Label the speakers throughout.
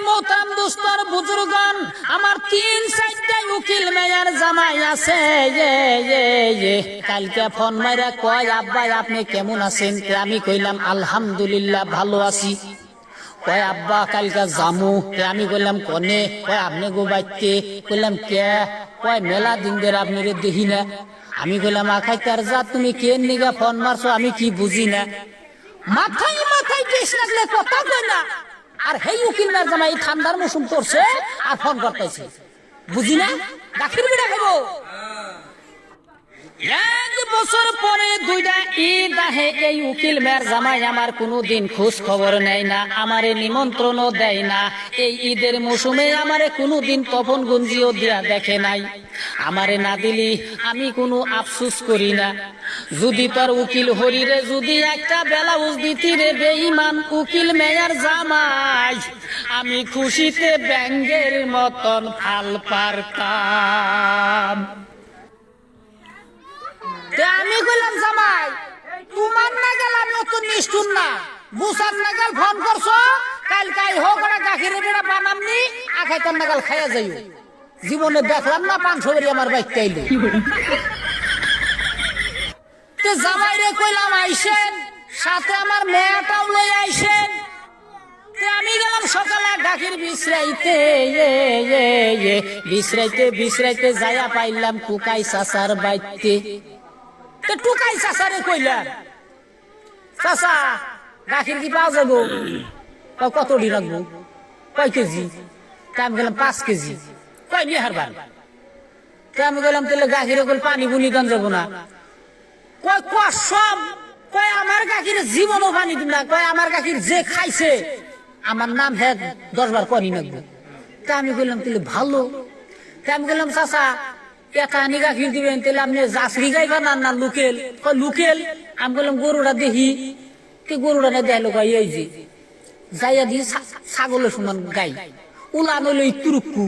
Speaker 1: মোহতারাম দোস্তর বুজুর্গান, আমার 3-4টা উকিল মেয়ার জামাই আছে। কালকে ফোন মাইরা কয় আব্বা আপনি কেমন আছেন? আমি কইলাম আলহামদুলিল্লাহ ভালো আছি। কয় আব্বা কালকে জামু। আমি কইলাম কনে? কয় আপনি গো বাইতে। কইলাম কে? কয় মেলা দিন ধরে আপনি দেখি না। আমি কইলাম আখাই তার যা, তুমি কে নিগা ফোন মারছো আমি কি বুঝি না। মাথায় মাথায় টেস লাগলে কথা কয় না। আর হেই উকিল না জামাই ঠান্ডার মৌসুম করছে আর ফোন করতেছে, বুঝি না গাখির বিড়া খাবো। 1 বছর পরে 2টা ঈদ আহে, এই উকিল মেয়ের জামাই আমার কোনোদিন খোঁজ খবর নেয় না, আমারে নিমন্ত্রণও দেয় না। এই ঈদের মৌসুমে আমারে কোনোদিন তপন গঞ্জিও দিয়া দেখে নাই। আমারে না দিলি আমি কোনো আফসোস করি না। যদি তোর উকিল হরিরে যদি একটা ব্লাউজ দিতি রে বেঈমান উকিল মেয়ের জামাই, আমি খুশিতে ব্যাঙ্গের মতন ফাল পারতাম। আমি কইলাম জামাই তোমার নাগাল আমি অত নিষ্ঠুর না, বুসার নাগাল ফোন করছো, কাল হোক ওরা গাখিরে বেড়া বানামনি আখাই তার নাগাল খাইয়া যাই। জীবনে দেখলাম না 500 বাড়ি আমার বাইকটা আইলো। জামাই রে কইলাম আইসেন, সাথে আমার মেয়েটাও লই আইসেন। আমি গেলাম সকালে গাখির বিশ্রাইতে। বিশ্রাইতে যাইয়া পাইলাম টুকাই চাচার বাইতে। টুকাই চাচারে কইলাম চাচা গাখির কি পাওয়া যাবো? কত ডি রাখবো? কয় কেজি? আমি গেলাম 5 কেজি। কয় নিয়ে হারবার? আমি গেলাম তাহলে গাখিরে কল পানি বুনি গান যাবো না। কয় সব কয় আমার গাখির জীবনও পানি দিব না। কয় আমার গাখির যে খাইছে আমার নাম হ্যাঁ 10 বার পানি নাকবো। আমি বললাম তাহলে ভালো। আমি বললাম চাচা একা আনি গাখির দিবেন, তাহলে আপনি জাসরি গাইবা না লুকেল? লুকেল। আমি বললাম গরুটা দেখি। গরুটা না দেখলো কয় এই যে যাইয়া দিয়ে ছাগলের সমান গাই উলান হইলো তুরুক্কু।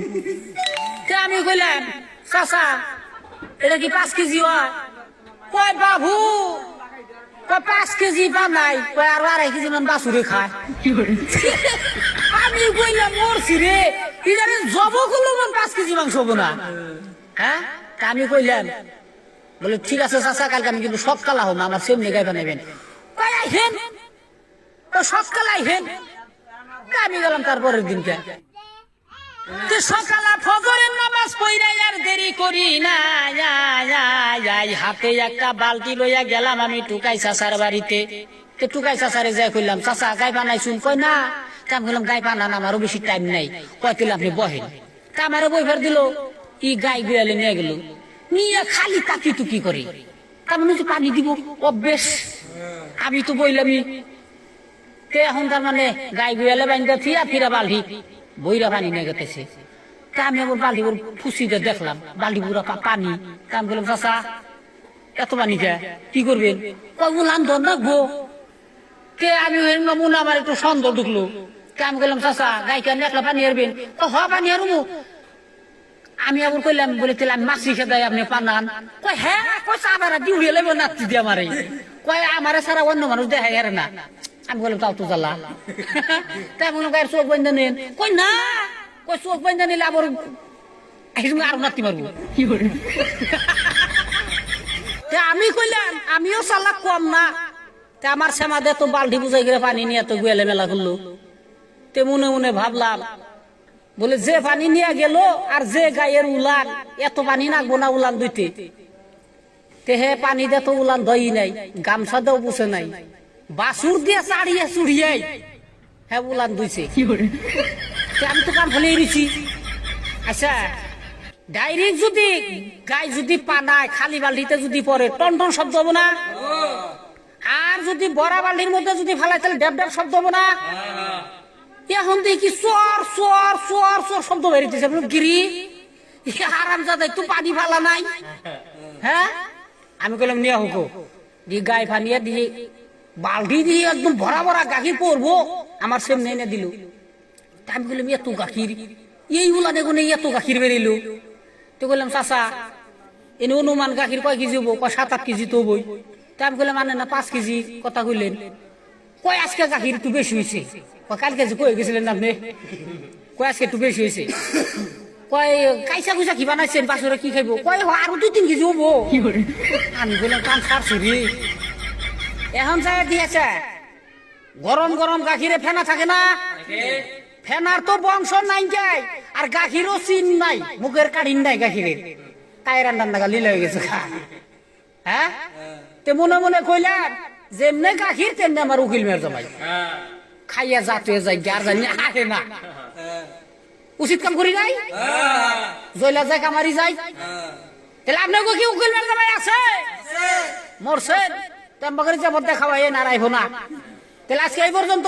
Speaker 1: আমি কইলাম চাচা এটা কি 5 কেজি হয়? কয় বাবু 5 কেজি বানাই, কয় আর 2.5 কেজি মান বাছুরে খায়। আমি কইলাম মরছি রে, জব করলো 5 কেজি মাংস হবো না। হ্যাঁ আমি কইলাম বলে ঠিক আছে চাচা কালকে আমি কিন্তু সকাল হবো আমার সেমনি গাই বানাইবেন। আইহেন সকাল আইহেন। আমি গেলাম তারপরের দিনকে সকালে ফজরের নামাজ পড়াই আর দেরি করি না, হাতে একটা বালতি লইয়া গেলাম আমি টুকাই চাচার বাড়িতে। টুকাই চাচারে যাই কইলাম চাচা গাই বানাইছুন? কয় না। আমি বললাম গাই বানান আমারও বেশি টাইম নাই। কয় তুলে আপনি বহেন। আমারও বই ফের দিল। ই গাই বিয়ালে নিয়ে গেল, নিয়ে খালি তাকি টুকি করে। তার মানে পানি দিব অভ্যেস। আমি তো বইলামই এখন তার মানে গাই বিয়ালে বাইন্দা থিয়া ফিরা বালহি বইরা পানি নিয়ে গেতেছে। আমি আবার বালতি ফুসিতে দেখলাম বালতি পুরা পানি। আমি বললাম চাচা এত পানি কে কি করবেন? উলান ধর রাখবো। আমি মনে আমার একটু সন্দেহ ঢুকলো। আমি বললাম চাচা গাইকে একলা পানি হারবেন? পানি হারবো। আমি আবার কইলাম বলে তাহলে আমি মাছি খেদাই আপনি পানান? কয় হ্যাঁ। কয় চাবার ডিউড়িয়ে লাগবে নাচি দিয়ে আমার। কয় আমার সারা অন্য মানুষ দেখাই হারে না। আমি বললাম তাও তো জ্বালা। তাই বললাম গায়ের চোখ বন্ধ নেন? কই না। কই চোখ বন্ধ নিলে আবার আরো নাতি মারবো। কি করে? আমি কইলাম আমিও চালাক কম না। আমার শ্যামাদে তো বালতি বুঝাই গেলে পানি নিয়ে তো গুয়ালে মেলা করলো। মনে মনে ভাবলাম বলে যে পানি নিয়ে গেল আর যে গায়ের উলান এত পানি নাকবো না উলান দুইতে। হে পানি দিয়ে তো উলান ধই নাই, গামছা দেও বুঝে নাই, বাসুর দিয়ে চাড়িয়ে চুড়িয়াই হ্যাঁ উলান দুইছে। কি করে? আমি তো কাম ফেলে এড়িছি। আচ্ছা ডাইরেক্ট যদি গাই যদি পানায় খালি বালতিতে যদি পরে টন টন শব্দ হবো না? আর যদি বড়া বালতির মধ্যে যদি ফেলায় তাহলে ড্যাব ড্যাব শব্দ হবো না? এখন দেখি চর চর চর চর শব্দ বেরিয়েছে। গিরি আরাম যাতে একটু পানি ফালা নাই। হ্যাঁ আমি কইলাম নিয়ে হোক দিয়ে গায়ে ফানিয়ে দিয়ে বালতি দিয়ে একদম ভরা ভরা গাখির পরবো আমার সেম নেই দিল। আমি বললাম এত গাখির এই উলানে গুনে এত গাখির বেরিল। তো বললাম চাচা এনে অনুমান গাখির কয় কেজি হবো? কয় 7-8 কেজি তো বই। তা আমি বললাম মানে না 5 কেজি কথা কইলেন। কয় আজকে গাখির একটু বেশি হয়েছে। কালকে যে কয়ে গেছিলেন আপনি? কয় আজকে একটু বেশি হয়েছে কয় কাইসা কুইসা কি বানাইছেন বাসুরে কি খাইবো কয় আরো 2-3 কেজি হবো আমি বললাম কাম সারছি রে এখন যায় দিয়েছে গরম গরম গাখিরে ফেনা থাকে না ফেনার তো বংশ নাই যায় আর গাখিরও চিন নাই মুখের কাঠিন নাই গাখিরের কায়রান রান্না গালি লেগে গেছে হ্যাঁ তে মনে মনে কইলাম যেমনে গাখির তেমনি আমার উকিল মেয়ের জমাই খাইয়া যাতে যাই আর জানি আহে না উচিত কাম করি নাই জয়লা যায় কামারি যাই তাহলে আপনাকে কি উকিল মেয়ের জমাই আছে মরছেন তেমন যাব দেখাওয়াই না রাইব না তাহলে আজকে এই পর্যন্ত